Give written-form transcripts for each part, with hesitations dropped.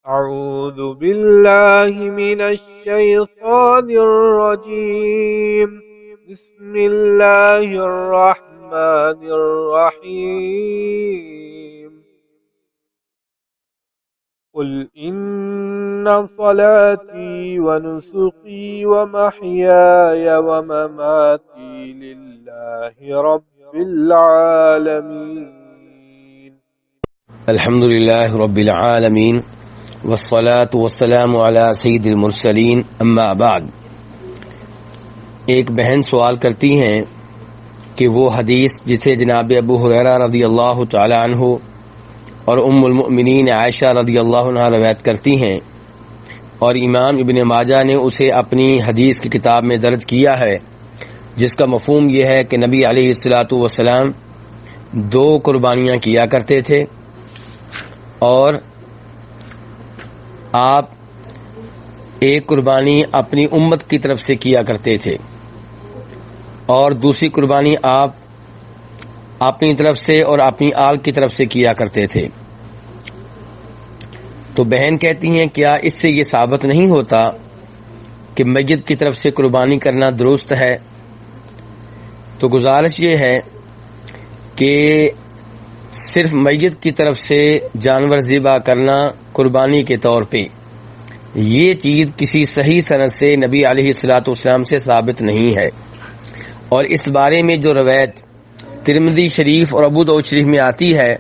أعوذ بالله من الشيطان الرجيم. بسم الله الرحمن الرحيم. قل إن صلاتي ونسكي ومحياي ومماتي لله رب العالمين. الحمد للہ رب العالمین والصلاة والسلام علی سید المرسلین اما بعد۔ ایک بہن سوال کرتی ہیں کہ وہ حدیث جسے جناب ابو ہریرہ رضی اللہ تعالی عنہ اور ام المؤمنین عائشہ رضی اللہ عنہا روایت کرتی ہیں اور امام ابن ماجہ نے اسے اپنی حدیث کی کتاب میں درج کیا ہے، جس کا مفہوم یہ ہے کہ نبی علیہ الصلوۃ والسلام 2 قربانیاں کیا کرتے تھے اور آپ ایک قربانی اپنی امت کی طرف سے کیا کرتے تھے اور دوسری قربانی آپ اپنی طرف سے اور اپنی آل کی طرف سے کیا کرتے تھے۔ تو بہن کہتی ہیں کیا اس سے یہ ثابت نہیں ہوتا کہ میت کی طرف سے قربانی کرنا درست ہے؟ تو گزارش یہ ہے کہ صرف میت کی طرف سے جانور ذبح کرنا قربانی کے طور پہ یہ چیز کسی صحیح سند سے نبی علیہ الصلوۃ والسلام سے ثابت نہیں ہے، اور اس بارے میں جو روایت ترمذی شریف اور ابو داؤد شریف میں آتی ہے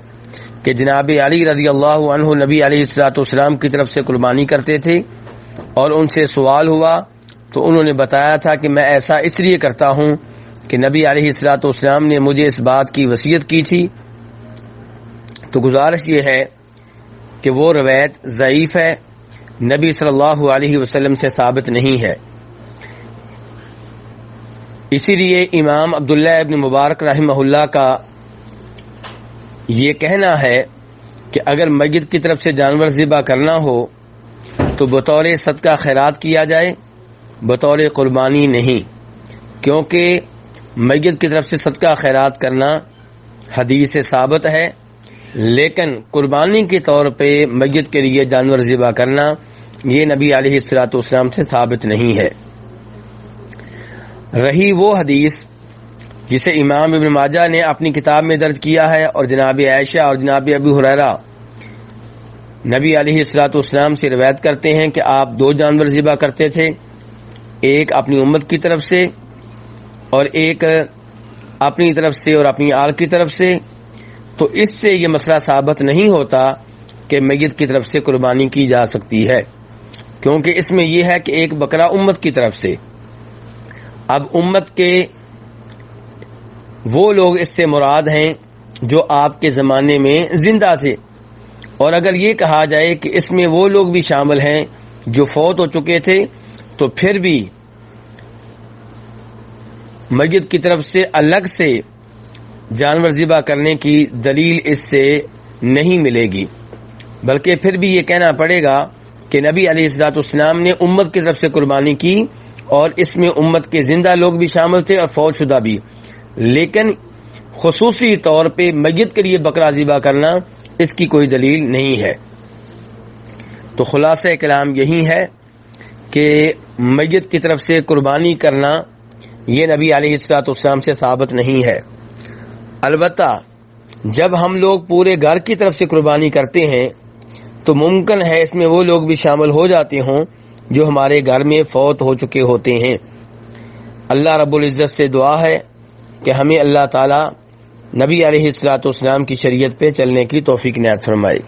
کہ جناب علی رضی اللہ عنہ نبی علیہ الصلوۃ والسلام کی طرف سے قربانی کرتے تھے اور ان سے سوال ہوا تو انہوں نے بتایا تھا کہ میں ایسا اس لیے کرتا ہوں کہ نبی علیہ الصلوۃ والسلام نے مجھے اس بات کی وصیت کی تھی۔ تو گزارش یہ ہے کہ وہ روایت ضعیف ہے، نبی صلی اللہ علیہ وسلم سے ثابت نہیں ہے۔ اسی لیے امام عبداللہ ابن مبارک رحمہ اللہ کا یہ کہنا ہے کہ اگر میت کی طرف سے جانور ذبح کرنا ہو تو بطور صدقہ خیرات کیا جائے، بطور قربانی نہیں، کیونکہ میت کی طرف سے صدقہ خیرات کرنا حدیث سے ثابت ہے، لیکن قربانی کے طور پہ میت کے لیے جانور ذبح کرنا یہ نبی علیہ الصلوۃ والسلام سے ثابت نہیں ہے۔ رہی وہ حدیث جسے امام ابن ماجہ نے اپنی کتاب میں درج کیا ہے اور جناب عائشہ اور جناب ابو ہریرہ نبی علیہ الصلوۃ والسلام سے روایت کرتے ہیں کہ آپ 2 جانور ذبح کرتے تھے، ایک اپنی امت کی طرف سے اور ایک اپنی طرف سے اور اپنی آل کی طرف سے، تو اس سے یہ مسئلہ ثابت نہیں ہوتا کہ میت کی طرف سے قربانی کی جا سکتی ہے، کیونکہ اس میں یہ ہے کہ ایک بکرا امت کی طرف سے۔ اب امت کے وہ لوگ اس سے مراد ہیں جو آپ کے زمانے میں زندہ تھے، اور اگر یہ کہا جائے کہ اس میں وہ لوگ بھی شامل ہیں جو فوت ہو چکے تھے تو پھر بھی میت کی طرف سے الگ سے جانور ذبح کرنے کی دلیل اس سے نہیں ملے گی، بلکہ پھر بھی یہ کہنا پڑے گا کہ نبی علیہ الصلوۃ والسلام نے امت کی طرف سے قربانی کی اور اس میں امت کے زندہ لوگ بھی شامل تھے اور فوت شدہ بھی، لیکن خصوصی طور پہ میت کے لیے بکرا ذبح کرنا اس کی کوئی دلیل نہیں ہے۔ تو خلاصہ کلام یہی ہے کہ میت کی طرف سے قربانی کرنا یہ نبی علیہ الصلوۃ والسلام سے ثابت نہیں ہے۔ البتہ جب ہم لوگ پورے گھر کی طرف سے قربانی کرتے ہیں تو ممکن ہے اس میں وہ لوگ بھی شامل ہو جاتے ہوں جو ہمارے گھر میں فوت ہو چکے ہوتے ہیں۔ اللہ رب العزت سے دعا ہے کہ ہمیں اللہ تعالی نبی علیہ الصلوۃ والسلام کی شریعت پہ چلنے کی توفیق عنایت فرمائے۔